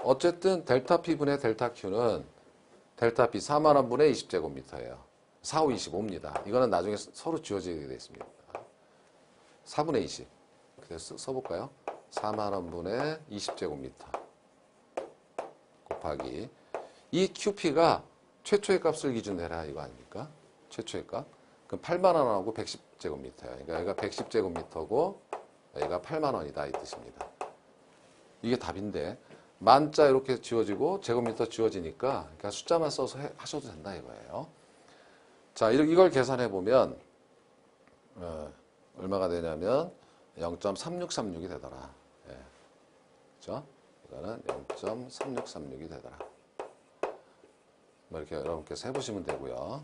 Speaker 1: 어쨌든 델타 P분의 델타 Q는 델타 P 4만 원분의 20제곱미터예요. 4, 5, 25입니다. 이거는 나중에 서로 지워지게 되어 있습니다. 4분의 20. 그래서 써볼까요? 4만 원분의 20제곱미터 곱하기 이 QP가 최초의 값을 기준으로 해라 이거 아닙니까? 최초의 값. 그럼 8만 원하고 110제곱미터예요. 그러니까 여기가 110제곱미터고 여기가 8만 원이다 이 뜻입니다. 이게 답인데 만자 이렇게 지워지고 제곱미터 지워지니까 그러니까 숫자만 써서 하셔도 된다 이거예요. 자, 이걸 계산해 보면 얼마가 되냐면 0.3636이 되더라. 예. 그죠? 이거는 0.3636이 되더라. 뭐 이렇게 여러분께서 해보시면 되고요.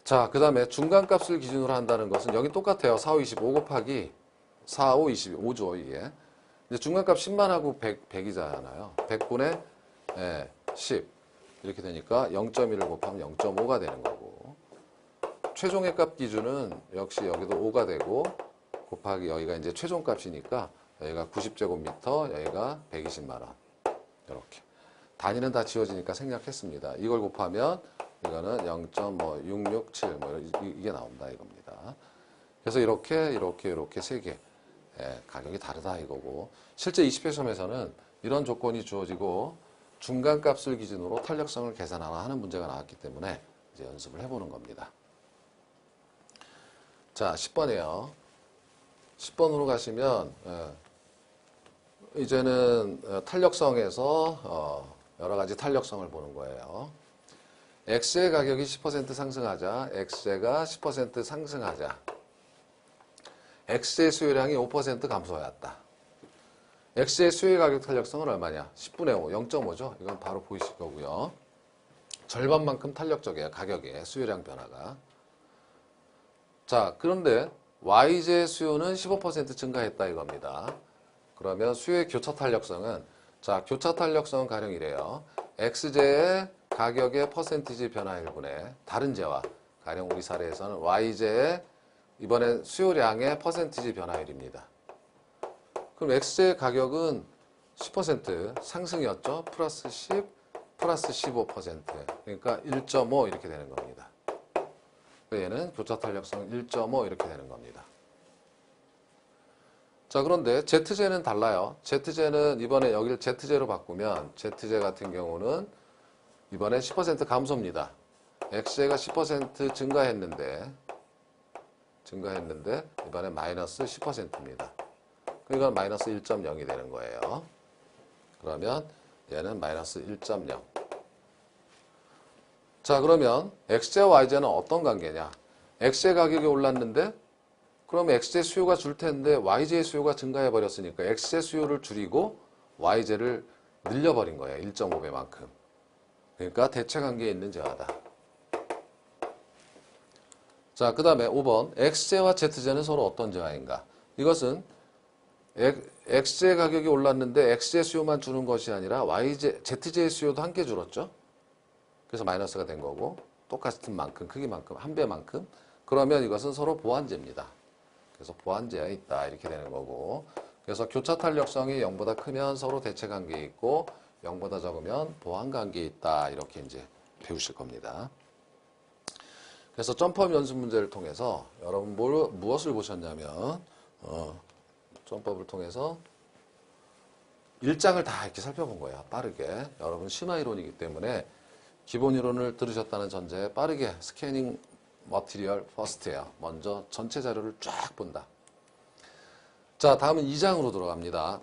Speaker 1: 자, 그 다음에 중간값을 기준으로 한다는 것은 여기 똑같아요. 4, 5, 25 곱하기 4, 5, 25죠, 이게. 이제 중간값 10만 하고 100이잖아요. 100분의 10. 이렇게 되니까 0.1을 곱하면 0.5가 되는 거고. 최종의 값 기준은 역시 여기도 5가 되고, 곱하기 여기가 이제 최종값이니까 여기가 90제곱미터, 여기가 120만 원. 이렇게. 단위는 다 지워지니까 생략했습니다. 이걸 곱하면 이거는 0.667 이게 나온다 이겁니다. 그래서 이렇게 세 개. 가격이 다르다 이거고. 실제 20회 시험에서는 이런 조건이 주어지고 중간값을 기준으로 탄력성을 계산하라 하는 문제가 나왔기 때문에 이제 연습을 해보는 겁니다. 자, 10번이에요. 10번으로 가시면 이제는 탄력성에서 여러 가지 탄력성을 보는 거예요. X의 가격이 10% 상승하자, X가 10% 상승하자. X의 수요량이 5% 감소하였다. X의 수요 가격 탄력성은 얼마냐? 10분의 5, 0.5죠? 이건 바로 보이실 거고요. 절반만큼 탄력적이에요. 가격의 수요량 변화가. 자, 그런데 Y제의 수요는 15% 증가했다 이겁니다. 그러면 수요의 교차 탄력성은, 자, 교차 탄력성은 가령 이래요. X제의 가격의 퍼센티지 변화율분의 다른 제와, 가령 우리 사례에서는 Y제의 이번엔 수요량의 퍼센티지 변화율입니다. 그럼 X의 가격은 10% 상승이었죠. 플러스 10, 플러스 15%. 그러니까 1.5 이렇게 되는 겁니다. 얘는 교차 탄력성 1.5 이렇게 되는 겁니다. 자, 그런데 Z제는 달라요. Z제는 이번에 여기를 Z제로 바꾸면 Z제 같은 경우는 이번에 10% 감소입니다. X제가 10% 증가했는데 이번에 마이너스 10%입니다. 이건 마이너스 1.0이 되는 거예요. 그러면 얘는 마이너스 1.0. 자, 그러면 X제와 Y제는 어떤 관계냐? X제 가격이 올랐는데 그러면 X제 수요가 줄 텐데 Y제의 수요가 증가해 버렸으니까 X제 수요를 줄이고 Y제를 늘려버린 거예요. 1.5배만큼. 그러니까 대체관계에 있는 제하다. 자, 그 다음에 5번 X제와 Z제는 서로 어떤 제하인가? 이것은 X제 가격이 올랐는데 X제 수요만 주는 것이 아니라 Z제의 수요도 함께 줄었죠. 그래서 마이너스가 된 거고 똑같은 만큼, 크기만큼, 한 배만큼. 그러면 이것은 서로 보완제입니다. 그래서 보완제에 있다 이렇게 되는 거고. 그래서 교차 탄력성이 0보다 크면 서로 대체관계에 있고 0보다 적으면 보완관계에 있다 이렇게 이제 배우실 겁니다. 그래서 점법 연습 문제를 통해서 여러분 무엇을 보셨냐면 점법을 통해서 1장을 다 이렇게 살펴본 거예요. 빠르게. 여러분 심화 이론이기 때문에 기본 이론을 들으셨다는 전제에 빠르게 스캐닝 머티리얼 퍼스트예요. 먼저 전체 자료를 쫙 본다. 자, 다음은 2장으로 들어갑니다.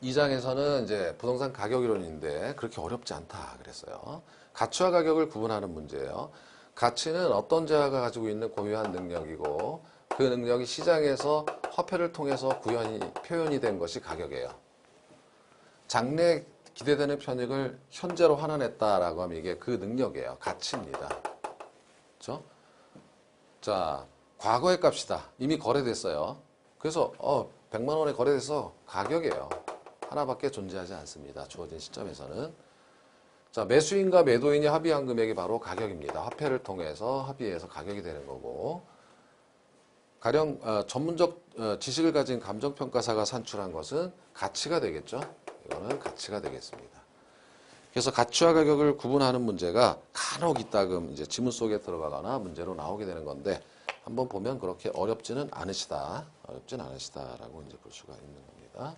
Speaker 1: 2장에서는 이제 부동산 가격 이론인데 그렇게 어렵지 않다 그랬어요. 가치와 가격을 구분하는 문제예요. 가치는 어떤 재화가 가지고 있는 고유한 능력이고 그 능력이 시장에서 화폐를 통해서 표현이 된 것이 가격이에요. 장래에 기대되는 편익을 현재로 환원했다라고 하면 이게 그 능력이에요. 가치입니다. 그렇죠? 자, 과거의 값이다. 이미 거래됐어요. 그래서 100만 원에 거래돼서 가격이에요. 하나밖에 존재하지 않습니다. 주어진 시점에서는. 자, 매수인과 매도인이 합의한 금액이 바로 가격입니다. 화폐를 통해서 합의해서 가격이 되는 거고. 가령 전문적 지식을 가진 감정평가사가 산출한 것은 가치가 되겠죠. 이거는 가치가 되겠습니다. 그래서 가치와 가격을 구분하는 문제가 간혹 이따금 이제 지문 속에 들어가거나 문제로 나오게 되는 건데 한번 보면 그렇게 어렵지는 않으시다라고 이제 볼 수가 있는 겁니다.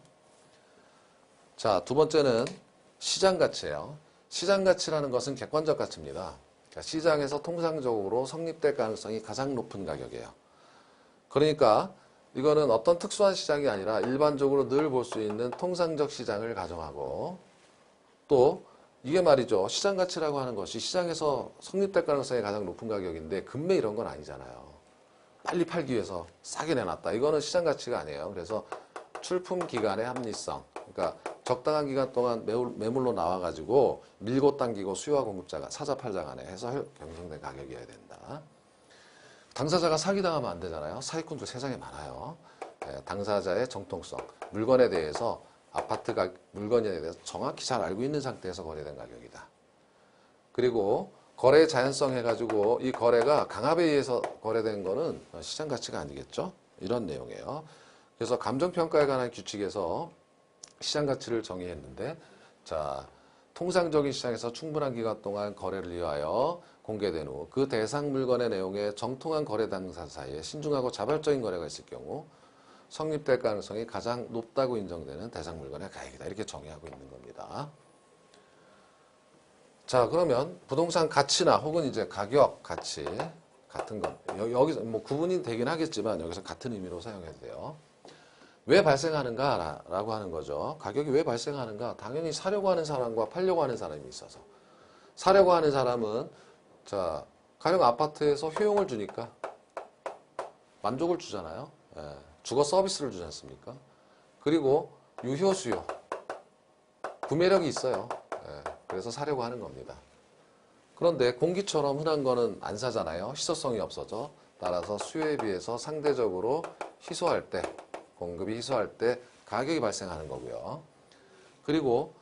Speaker 1: 자, 두 번째는 시장 가치예요. 시장 가치라는 것은 객관적 가치입니다. 그러니까 시장에서 통상적으로 성립될 가능성이 가장 높은 가격이에요. 그러니까 이거는 어떤 특수한 시장이 아니라 일반적으로 늘 볼 수 있는 통상적 시장을 가정하고 또 이게 말이죠. 시장 가치라고 하는 것이 시장에서 성립될 가능성이 가장 높은 가격인데 금매 이런 건 아니잖아요. 빨리 팔기 위해서 싸게 내놨다. 이거는 시장 가치가 아니에요. 그래서 출품 기간의 합리성. 그러니까 적당한 기간 동안 매물로 나와가지고 밀고 당기고 수요와 공급자가 사자 팔자 간에 해서 경쟁된 가격이어야 된다. 당사자가 사기당하면 안 되잖아요. 사기꾼들 세상에 많아요. 당사자의 정통성, 물건에 대해서 물건에 대해서 정확히 잘 알고 있는 상태에서 거래된 가격이다. 그리고 거래의 자연성 해가지고 이 거래가 강압에 의해서 거래된 거는 시장 가치가 아니겠죠? 이런 내용이에요. 그래서 감정평가에 관한 규칙에서 시장 가치를 정의했는데, 자, 통상적인 시장에서 충분한 기간 동안 거래를 위하여 공개된 후 그 대상 물건의 내용에 정통한 거래 당사 사이에 신중하고 자발적인 거래가 있을 경우 성립될 가능성이 가장 높다고 인정되는 대상 물건의 가액이다. 이렇게 정의하고 있는 겁니다. 자, 그러면 부동산 가치나 혹은 이제 가격, 가치 같은 것 여기서 뭐 구분이 되긴 하겠지만 여기서 같은 의미로 사용해도 돼요. 왜 발생하는가라고 하는 거죠. 가격이 왜 발생하는가? 당연히 사려고 하는 사람과 팔려고 하는 사람이 있어서 사려고 하는 사람은 자, 가령 아파트에서 효용을 주니까 만족을 주잖아요. 주거 서비스를 주지 않습니까? 그리고 유효 수요, 구매력이 있어요. 그래서 사려고 하는 겁니다. 그런데 공기처럼 흔한 거는 안 사잖아요. 희소성이 없어져. 따라서 수요에 비해서 상대적으로 희소할 때, 공급이 희소할 때 가격이 발생하는 거고요. 그리고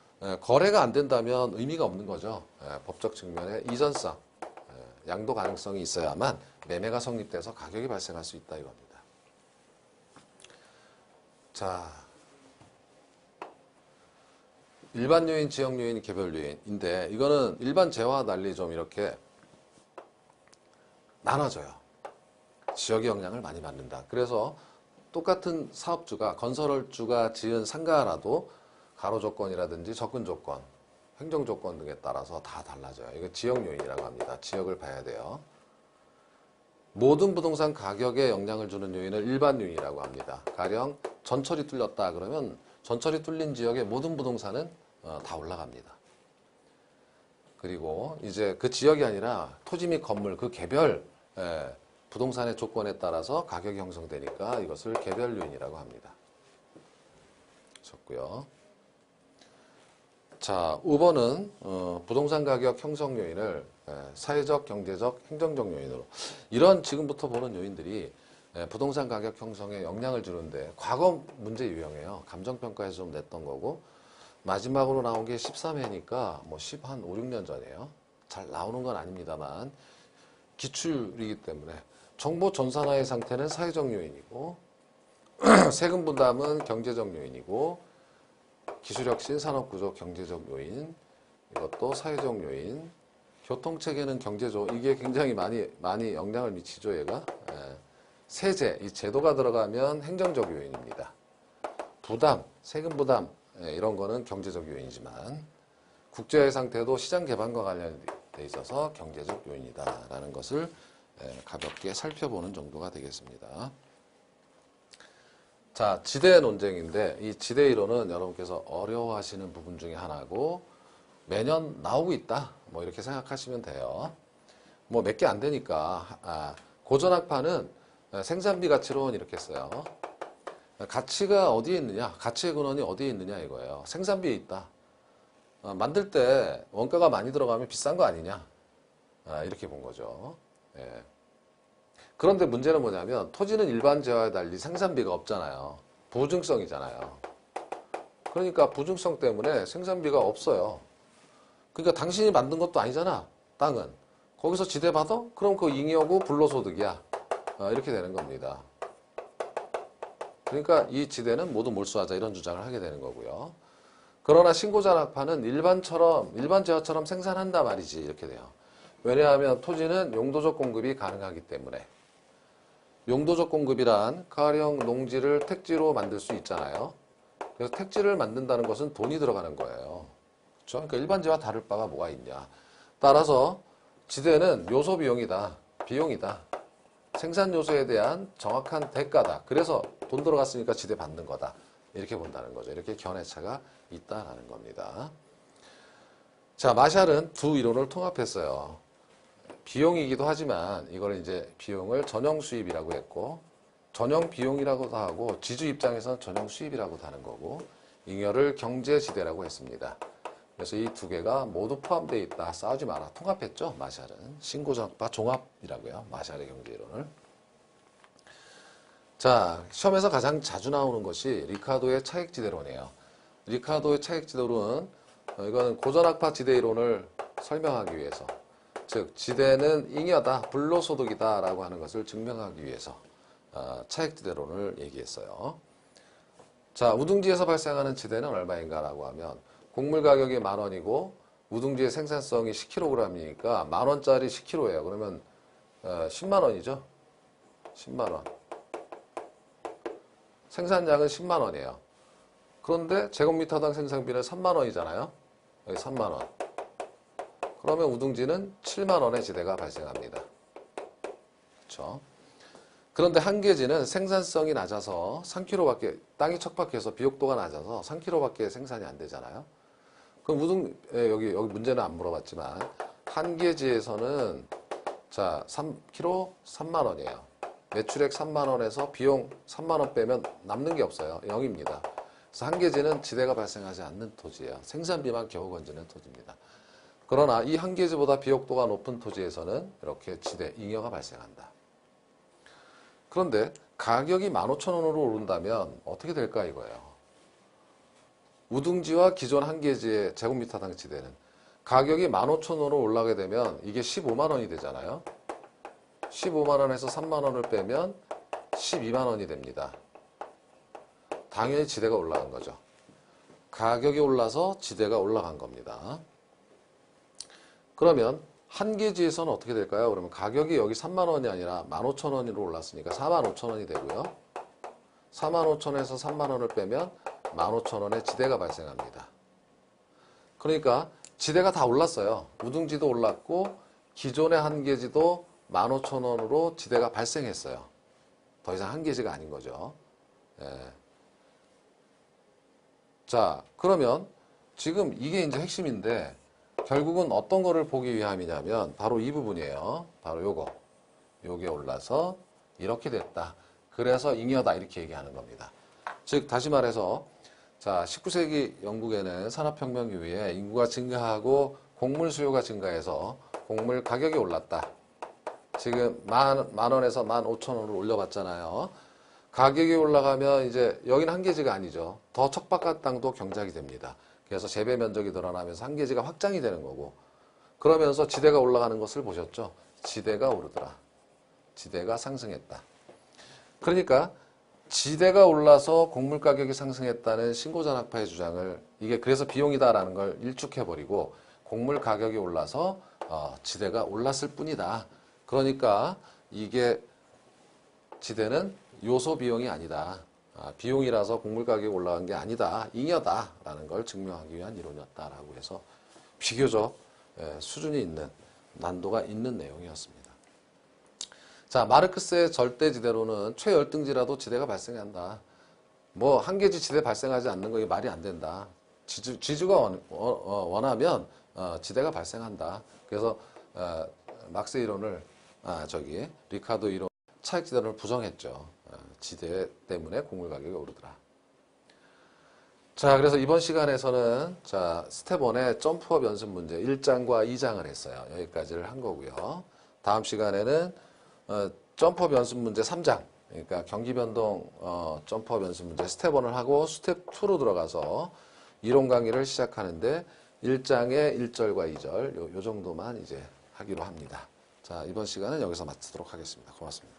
Speaker 1: 거래가 안 된다면 의미가 없는 거죠. 법적 측면에 이전성, 양도 가능성이 있어야만 매매가 성립돼서 가격이 발생할 수 있다 이겁니다. 자, 일반 요인, 지역 요인, 개별 요인인데 이거는 일반 재화와 달리 좀 이렇게 나눠져요. 지역의 영향을 많이 받는다. 그래서 똑같은 사업주가 건설주가 지은 상가라도 가로 조건이라든지 접근 조건, 행정 조건 등에 따라서 다 달라져요. 이거 지역 요인이라고 합니다. 지역을 봐야 돼요. 모든 부동산 가격에 영향을 주는 요인을 일반 요인이라고 합니다. 가령 전철이 뚫렸다 그러면 전철이 뚫린 지역의 모든 부동산은 다 올라갑니다. 그리고 이제 그 지역이 아니라 토지 및 건물 그 개별 부동산의 조건에 따라서 가격이 형성되니까 이것을 개별 요인이라고 합니다. 좋고요. 자, 5번은 부동산 가격 형성 요인을 사회적, 경제적, 행정적 요인으로 이런 지금부터 보는 요인들이 부동산 가격 형성에 영향을 주는데 과거 문제 유형이에요. 감정평가에서 좀 냈던 거고 마지막으로 나온 게 13회니까 뭐 10한 5, 6년 전이에요. 잘 나오는 건 아닙니다만 기출이기 때문에 정보 전산화의 상태는 사회적 요인이고 세금 부담은 경제적 요인이고 기술혁신, 산업구조, 경제적 요인 이것도 사회적 요인 교통체계는 경제죠. 이게 굉장히 많이 영향을 미치죠. 얘가 세제, 이 제도가 들어가면 행정적 요인입니다. 부담, 세금 부담 이런 거는 경제적 요인이지만 국제화의 상태도 시장 개방과 관련돼 있어서 경제적 요인이다라는 것을 가볍게 살펴보는 정도가 되겠습니다. 자, 지대 논쟁인데 이 지대 이론은 여러분께서 어려워하시는 부분 중에 하나고 매년 나오고 있다. 뭐 이렇게 생각하시면 돼요. 뭐 몇 개 안 되니까 고전학파는 생산비 가치론 이렇게 써요. 가치가 어디에 있느냐? 가치의 근원이 어디에 있느냐 이거예요. 생산비에 있다. 만들 때 원가가 많이 들어가면 비싼 거 아니냐? 이렇게 본 거죠. 예. 그런데 문제는 뭐냐면 토지는 일반 재화에 달리 생산비가 없잖아요. 보증성이잖아요. 그러니까 보증성 때문에 생산비가 없어요. 그러니까 당신이 만든 것도 아니잖아. 땅은. 거기서 지대 받아? 그럼 그 잉여고 불로소득이야. 이렇게 되는 겁니다. 그러니까 이 지대는 모두 몰수하자 이런 주장을 하게 되는 거고요. 그러나 신고전학파는 일반 재화처럼 생산한다 말이지 이렇게 돼요. 왜냐하면 토지는 용도적 공급이 가능하기 때문에. 용도적 공급이란 가령 농지를 택지로 만들 수 있잖아요. 그래서 택지를 만든다는 것은 돈이 들어가는 거예요. 그렇죠? 그러니까 일반 재와 다를 바가 뭐가 있냐. 따라서 지대는 요소 비용이다. 비용이다. 생산 요소에 대한 정확한 대가다. 그래서 돈 들어갔으니까 지대 받는 거다. 이렇게 본다는 거죠. 이렇게 견해차가 있다라는 겁니다. 자, 마샬은 두 이론을 통합했어요. 비용이기도 하지만 이걸 이제 비용을 전형 수입이라고 했고 전형 비용이라고도 하고 지주 입장에서는 전형 수입이라고도 하는 거고 잉여를 경제지대라고 했습니다. 그래서 이 두 개가 모두 포함되어 있다. 싸우지 마라. 통합했죠. 마샬은. 신고전파 종합이라고요. 마샬의 경제이론을. 자, 시험에서 가장 자주 나오는 것이 리카도의 차익지대론이에요. 리카도의 차익지대론은 이거는 고전학파 지대이론을 설명하기 위해서 즉 지대는 잉여다, 불로소득이다 라고 하는 것을 증명하기 위해서 차익지대론을 얘기했어요. 자, 우등지에서 발생하는 지대는 얼마인가 라고 하면 곡물 가격이 10,000원이고 우등지의 생산성이 10kg이니까 10,000원짜리 10kg예요. 그러면 10만원이죠. 10만원. 생산량은 10만원이에요. 그런데 제곱미터당 생산비는 3만원이잖아요. 여기 3만원. 그러면 우등지는 7만원의 지대가 발생합니다. 그렇죠? 그런데 한계지는 생산성이 낮아서 3kg밖에, 땅이 척박해서 비옥도가 낮아서 3kg밖에 생산이 안 되잖아요. 그럼 여기 문제는 안 물어봤지만 한계지에서는 자 3kg 3만원이에요. 매출액 3만원에서 비용 3만원 빼면 남는 게 없어요. 0입니다. 그래서 한계지는 지대가 발생하지 않는 토지예요. 생산비만 겨우 건지는 토지입니다. 그러나 이 한계지보다 비옥도가 높은 토지에서는 이렇게 지대, 잉여가 발생한다. 그런데 가격이 15,000원으로 오른다면 어떻게 될까 이거예요. 우등지와 기존 한계지의 제곱미터당 지대는 가격이 15,000원으로 올라가게 되면 이게 15만원이 되잖아요. 15만원에서 3만원을 빼면 12만원이 됩니다. 당연히 지대가 올라간 거죠. 가격이 올라서 지대가 올라간 겁니다. 그러면 한계지에서는 어떻게 될까요? 그러면 가격이 여기 3만원이 아니라 15,000원으로 올랐으니까 45,000원이 되고요. 45,000원에서 3만원을 빼면 15,000원의 지대가 발생합니다. 그러니까 지대가 다 올랐어요. 우등지도 올랐고 기존의 한계지도 15,000원으로 지대가 발생했어요. 더 이상 한계지가 아닌 거죠. 예. 자, 그러면 지금 이게 이제 핵심인데 결국은 어떤 거를 보기 위함이냐면 바로 이 부분이에요. 바로 요게 올라서 이렇게 됐다. 그래서 잉여다 이렇게 얘기하는 겁니다. 즉 다시 말해서 자 19세기 영국에는 산업혁명 이후에 인구가 증가하고 곡물 수요가 증가해서 곡물 가격이 올랐다. 지금 만 원에서 15,000원을 올려봤잖아요. 가격이 올라가면 이제 여기는 한계지가 아니죠. 더 척박한 땅도 경작이 됩니다. 그래서 재배 면적이 늘어나면서 한계지가 확장이 되는 거고 그러면서 지대가 올라가는 것을 보셨죠. 지대가 오르더라. 지대가 상승했다. 그러니까 지대가 올라서 곡물 가격이 상승했다는 신고전학파의 주장을 이게 그래서 비용이다라는 걸 일축해버리고 곡물 가격이 올라서 지대가 올랐을 뿐이다. 그러니까 이게 지대는 요소 비용이 아니다. 비용이라서 곡물 가격이 올라간 게 아니다. 잉여다라는 걸 증명하기 위한 이론이었다라고 해서 비교적 수준이 있는 난도가 있는 내용이었습니다. 자, 마르크스의 절대지대로는 최열등지라도 지대가 발생한다. 뭐 한계지 지대 발생하지 않는 거 말이 안 된다. 지주가 원하면 지대가 발생한다. 그래서 막스 이론을 리카도 이론 차익지대론을 부정했죠. 지대 때문에 곡물 가격이 오르더라. 자, 그래서 이번 시간에서는 자 스텝 1의 점프업 연습 문제 1장과 2장을 했어요. 여기까지를 한 거고요. 다음 시간에는 점프업 연습 문제 3장, 그러니까 경기변동 점프업 연습 문제 스텝 1을 하고 스텝 2로 들어가서 이론 강의를 시작하는데 1장의 1절과 2절 요 정도만 이제 하기로 합니다. 자, 이번 시간은 여기서 마치도록 하겠습니다. 고맙습니다.